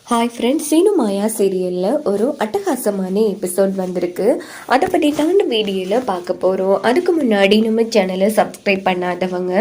Hi friends, Seenu மாயா சீரியலில் ஒரு அட்டகாசமான எபிசோட் வந்திருக்கு. அதை பற்றி தான் வீடியோவில் பார்க்க போகிறோம். அதுக்கு முன்னாடி நம்ம சேனலை சப்ஸ்கிரைப் பண்ணாதவங்க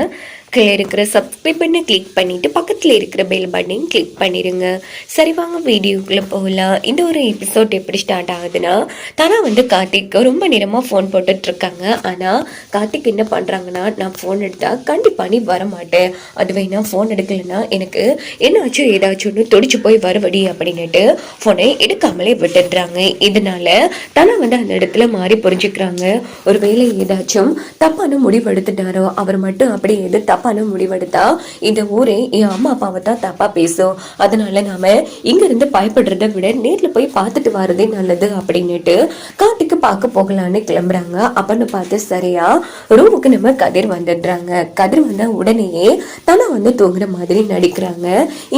கீழே இருக்கிற சப்ஸ்கிரைப் பண்ணி கிளிக் பண்ணிவிட்டு பக்கத்தில் இருக்கிற பெல் பட்டனையும் கிளிக் பண்ணிடுங்க. சரி, வாங்க வீடியோக்குள்ளே போகலாம். இந்த ஒரு எபிசோட் எப்படி ஸ்டார்ட் ஆகுதுன்னா, தானா கார்த்திக் ரொம்ப நேரமாக ஃபோன் போட்டுட்ருக்காங்க. ஆனால் கார்த்திக் என்ன பண்ணுறாங்கன்னா, நான் ஃபோன் எடுத்தால் கண்டிப்பாக நீ வரமாட்டேன், அதுவே நான் ஃபோன் எடுக்கலைன்னா எனக்கு என்னாச்சும் ஏதாச்சும் துடிச்சு போய் வரவடி அப்படின்னுட்டு ஃபோனை எடுக்காமலே விட்டுடுறாங்க. இதனால தானா அந்த இடத்துல மாறி புரிஞ்சுக்கிறாங்க. ஒரு வேலை ஏதாச்சும் தப்பான முடிவு எடுத்துட்டாரோ, அவர் மட்டும் அப்படி எது தப்பான முடிவெடுத்தா இந்த ஊரே என் அம்மா அப்பாவை தான் தப்பா பேசும். அதனால நாம இங்க இருந்து பயப்படுறதை விட நேர்ல போய் பார்த்துட்டு வர்றதே நல்லது அப்படின்னுட்டு காட்டுக்கு பார்க்க போகலான்னு கிளம்புறாங்க. அப்படின்னு பார்த்து சரியா ரூமுக்கு நம்ம கதிர் வந்துடுறாங்க. கதிர் வந்த உடனேயே தானா தூங்குற மாதிரி நடிக்கிறாங்க.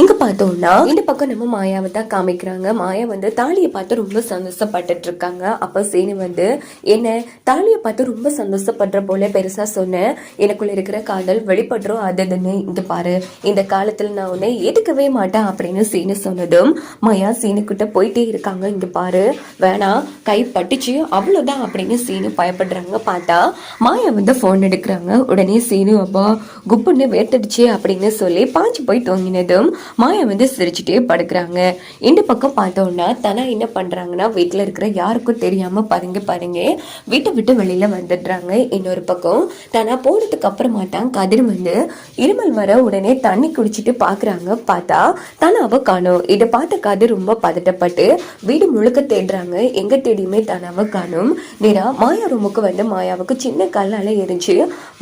இங்க பார்த்தோம்னா இந்த பக்கம் நம்ம மாயாவை தான் காமிக்கிறாங்க. மாயா தாலியை பார்த்து ரொம்ப சந்தோஷப்பட்டுட்டு இருக்காங்க. அப்ப சீனு என்ன தாலியை பார்த்து ரொம்ப சந்தோஷப்படுற போல பெருசா சொன்னேன், எனக்குள்ள இருக்கிற காதல் வெளிப்படும் அதுன்னு இங்க பாரு, இந்த காலத்துல நான் உன்னை ஏத்துக்கவே மாட்டேன் அப்படின்னு சீனு சொன்னதும் மாயா சீனு கிட்ட போயிட்டே இருக்காங்க. இங்க பாரு, வேணா கை பட்டுச்சு அவ்வளவுதான் அப்படின்னு சீனு பயப்படுறாங்க. பார்த்தா மாயா போன் எடுக்கிறாங்க. உடனே சீனு அப்பா குப்புன்னு வேர்த்தடிச்சு அப்படின்னு சொல்லி பாஞ்சு போய் தூங்கினதும் மாயா சிரிச்சுட்டே படுக்கிறாங்க. இந்த பக்கம் பார்த்தோம்னா தனா என்ன பண்றாங்கன்னா, வீட்டுல இருக்கிற யாருக்கும் தெரியாம பாருங்க வீட்டை விட்டு வெளியில வந்துடுறாங்க. இன்னொரு பக்கம் தனா போனதுக்கு அப்புறமா தான் கதிர் இருமல் வர உடனே தண்ணி குடிச்சிட்டு பாக்குறாங்க. பார்த்தா தனாவை காணும். இதை பார்த்த கதிர் ரொம்ப பதட்டப்பட்டு வீடு முழுக்க தேடுறாங்க. எங்க தேடியுமே தனாவை காணும். நேரா மாயா ரூமுக்கு மாயாவுக்கு சின்ன கல்லால எரிஞ்சு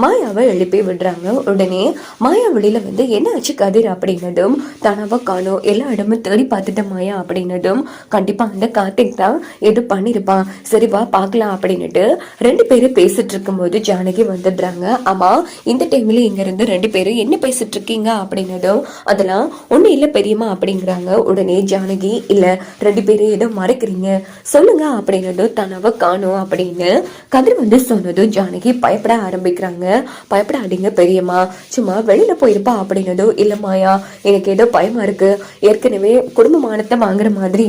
மாயாவை எழுப்பி விடுறாங்க. உடனே மாயா வெளியில என்ன ஆச்சு கதிர் அப்படின்னதும் தனாவை காணும். எல்லா இடமும் தேடி பார்த்துட்ட மாயா அப்படின்னதும் கண்டிப்பா அந்த கார்த்திக் தான் எது பண்ணிருப்பான், சரிவா பாக்கலாம் அப்படின்னுட்டு ரெண்டு பேரும் பேசிட்டு இருக்கும் போது ஜானகி வந்துடுறாங்க. ஆமா, இந்த டைம்ல இங்க இருந்து ரெண்டு பேரும் என்ன பேசிட்டு இருக்கீங்க அப்படின்னதும் அதெல்லாம் ஒண்ணு இல்ல பெரியம்மா அப்படிங்கிறாங்க. உடனே ஜானகி, இல்ல ரெண்டு பேரும் ஏதோ மறைக்கிறீங்க சொல்லுங்க அப்படின்னதும் தனவ காணும் அப்படின்னு கதிர் சொன்னதும் ஜானகி பயப்பட ஆரம்பிக்கிறாங்க. பயப்படாதீங்க பெரியம்மா, சும்மா வெளியில போயிருப்பா அப்படின்னதும் இல்ல மாயா, எனக்கு ஏதோ பயமா இருக்கு, ஏற்கனவே குடும்பமானத்தை வாங்குற மாதிரி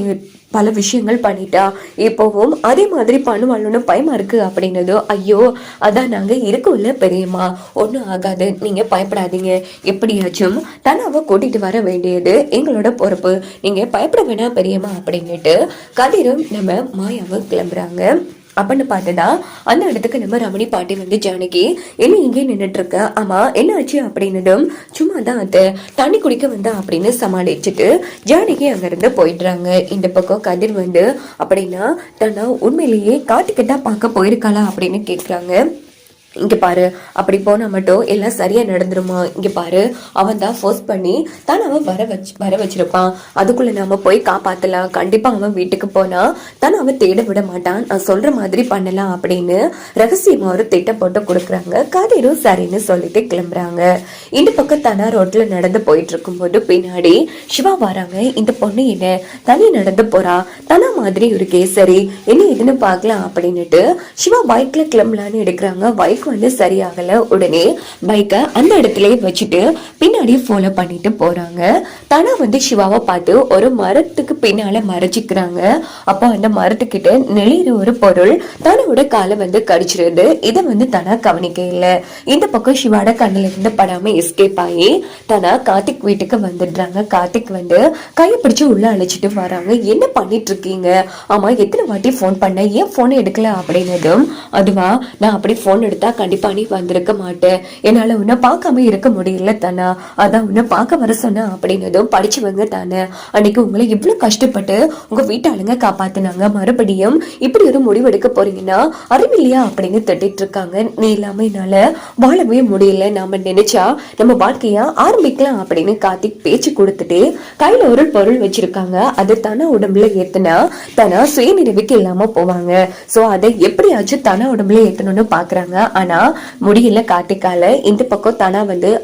பல விஷயங்கள் பண்ணிட்டா, இப்போவும் அதே மாதிரி பண்ணுவாள்னு பயமா இருக்கு அப்படின்னதோ ஐயோ அதான் நாங்க இருக்கோம்ல பெரியம்மா, ஒன்றும் ஆகாது, நீங்க பயப்படாதீங்க, எப்படியாச்சும் தனாவை கூட்டிட்டு வர வேண்டியது எங்களோட பொறுப்பு, நீங்க பயப்பட வேணாம் பெரியம்மா அப்படின்னுட்டு கதிரும் நம்ம மாயாவை கிளம்புறாங்க. அப்படின்னு பார்த்துதான் அந்த இடத்துக்கு நம்ம ரமணி பாட்டி ஜானகி என்ன இங்கே நின்றுட்டு இருக்க, ஆமா என்ன ஆச்சு அப்படின்னதும் சும்மா தான் அது தண்ணி குடிக்க அப்படின்னு சமாளிச்சுட்டு ஜானகி அங்கிருந்து போயிடுறாங்க. இந்த பக்கம் கதிர் அப்படின்னா தன்னா உண்மையிலேயே காட்டுக்கிட்டா பார்க்க போயிருக்காளா அப்படின்னு கேட்குறாங்க. இங்க பாரு, அப்படி போனா மட்டும் எல்லாம் சரியா நடந்துருமா, இங்க பாரு அவன் தான் ஃபோர்ஸ் பண்ணி தான் அவன் வர வச்சிருப்பான், அதுக்குள்ள நாம போய் காப்பாத்தலாம், கண்டிப்பா அவன் வீட்டுக்கு போனா தான் அவன் தேட விட மாட்டான், நான் சொல்ற மாதிரி பண்ணலாம் அப்படின்னு ரகசியமா ஒரு திட்டம் போட்டு கொடுக்குறாங்க. கதிரும் சரின்னு சொல்லிட்டு கிளம்புறாங்க. இந்த பக்கம் தானா ரோட்ல நடந்து போயிட்டு இருக்கும் போது பின்னாடி சிவா வராங்க. இந்த பொண்ணு என்ன தனி நடந்து போறா, தனா மாதிரி ஒரு கேசரி என்ன இதுன்னு பாக்கலாம் அப்படின்னுட்டு சிவா பைக்ல கிளம்பலான்னு எடுக்கிறாங்க. பைக் சரியாகல. உடனே பைக்கை அந்த இடத்துல வச்சுட்டு பின்னாடி ஃபாலோ பண்ணிட்டு போறாங்க. தானா சிவாவை பார்த்து ஒரு மரத்துக்கு பின்னால மறைச்சிக்கிறாங்க. அப்போ அந்த மரத்துக்கிட்ட நெளிற ஒரு பொருள் தனோட காலை கடிச்சிருது. இதை தானா கவனிக்க இல்லை. இந்த பக்கம் சிவாட கண்ணில இருந்து படாம எஸ்கேப் ஆகி தானா கார்த்திக் வீட்டுக்கு வந்துடுறாங்க. கார்த்திக் கையை பிடிச்சு உள்ள அழைச்சிட்டு வராங்க. என்ன பண்ணிட்டு இருக்கீங்க, ஆமா எத்தனை வாட்டி போன் பண்ண, ஏன் போன் எடுக்கல அப்படின்னதும் அதுவா நான் அப்படி போன் எடுத்தா கண்டிப்பா நீ வந்திருக்க மாட்டேன், என்னால உன்னை பார்க்காம இருக்க முடியல தானா, அதான் உன்னை பார்க்க வர சொன்ன அப்படின்னதும் படிச்சவங்க தானே, அன்னைக்கு உங்களை இவ்வளவு கஷ்டப்பட்டு உங்க வீட்டாளுங்க காப்பாத்தினாங்க, மறுபடியும் இப்படி ஒரு முடிவு எடுக்க போறீங்கன்னா அறிவில்லையா அப்படின்னு திட்டிட்டு இருக்காங்க. நீ இல்லாம என்னால வாழவே முடியல, நாம நினைச்சா நம்ம வாழ்க்கையா ஆரம்பிக்கலாம் அப்படின்னு கார்த்திக் பேச்சு கொடுத்துட்டு கையில ஒரு பொருள் வச்சிருக்காங்க. அது தானா உடம்புல ஏத்துனா தானா சுயநினைவுக்கு இல்லாம போவாங்க. சோ அதை எப்படியாச்சும் தானா உடம்புல ஏத்தணும்னு பாக்குறாங்க. ஆனா முடியல கார்த்திகால. இந்த பக்கம் தானா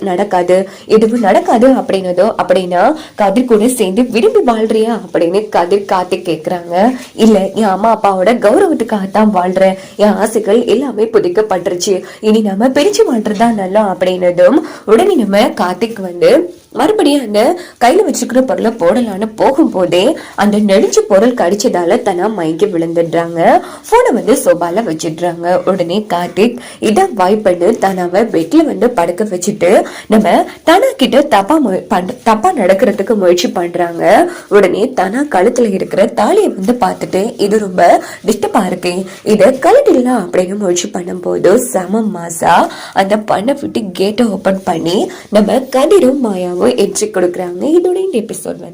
நடக்காது, எதுவும் நடக்காது அப்படின்னதோ அப்படின்னா கதிர் கூட சேர்ந்து விரும்பி வாழ்றியா அப்படின்னு கதிர் கார்த்திக் கேக்குறாங்க. இல்ல, என் அம்மா அப்பாவோட கௌரவத்துக்காகத்தான் வாழ்றேன், என் ஆசைகள் எல்லாமே புதைக்கப்பட்டுருச்சு, இனி நம்ம பிரிச்சு வாழ்றதா நல்லா அப்படின்னதும் உடனே நம்ம கார்த்திக் மறுபடியும் அந்த கையில வச்சுக்கிற பொருளை போடலான்னு போகும்போதே அந்த நெடிஞ்ச பொருள் கடிச்சதால தனா மயங்கி விழுந்துடுறாங்க. போனை சோபால வச்சிடுறாங்க. உடனே கார்த்திக் இதை வாய்ப்புன்னு தனாவை பெட்ல படுக்க வச்சுட்டு நம்ம தனா கிட்ட தப்பா நடக்கிறதுக்கு முயற்சி பண்றாங்க. உடனே தனா கழுத்துல இருக்கிற தாலியை பார்த்துட்டு இது ரொம்ப டிஸ்டர்பா இருக்கு, இத கழட்டிடலாம் அப்படின்னு முயற்சி பண்ணும்போது செம மாசா அந்த பண்ணை விட்டு கேட்டை ஓபன் பண்ணி நம்ம கதிரும் மாயாவும் என்ட்ரி கொடுக்குறாங்க. இதோட இந்த எபிசோட்